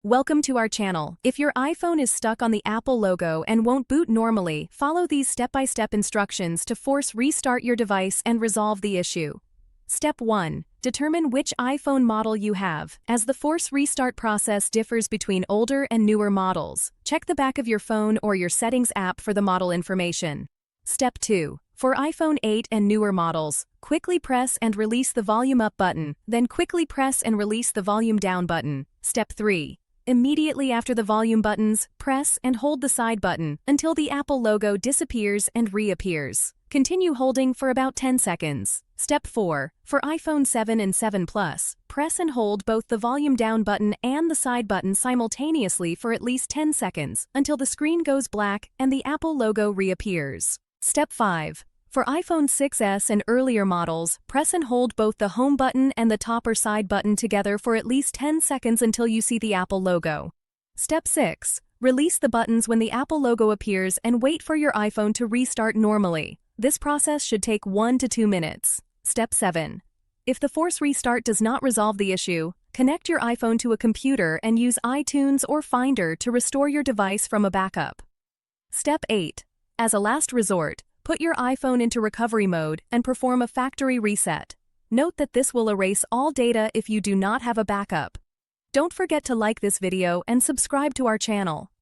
Welcome to our channel. If your iPhone is stuck on the Apple logo and won't boot normally, follow these step-by-step instructions to force restart your device and resolve the issue. Step 1. Determine which iPhone model you have. As the force restart process differs between older and newer models, check the back of your phone or your settings app for the model information. Step 2. For iPhone 8 and newer models, quickly press and release the volume up button, then quickly press and release the volume down button. Step 3. Immediately after the volume buttons, press and hold the side button until the Apple logo disappears and reappears. Continue holding for about 10 seconds. Step 4. For iPhone 7 and 7 Plus, press and hold both the volume down button and the side button simultaneously for at least 10 seconds until the screen goes black and the Apple logo reappears. Step 5. For iPhone 6s and earlier models, press and hold both the home button and the top or side button together for at least 10 seconds until you see the Apple logo. Step 6. Release the buttons when the Apple logo appears and wait for your iPhone to restart normally. This process should take 1 to 2 minutes. Step 7. If the force restart does not resolve the issue, connect your iPhone to a computer and use iTunes or Finder to restore your device from a backup. Step 8. As a last resort, put your iPhone into recovery mode and perform a factory reset. Note that this will erase all data if you do not have a backup. Don't forget to like this video and subscribe to our channel.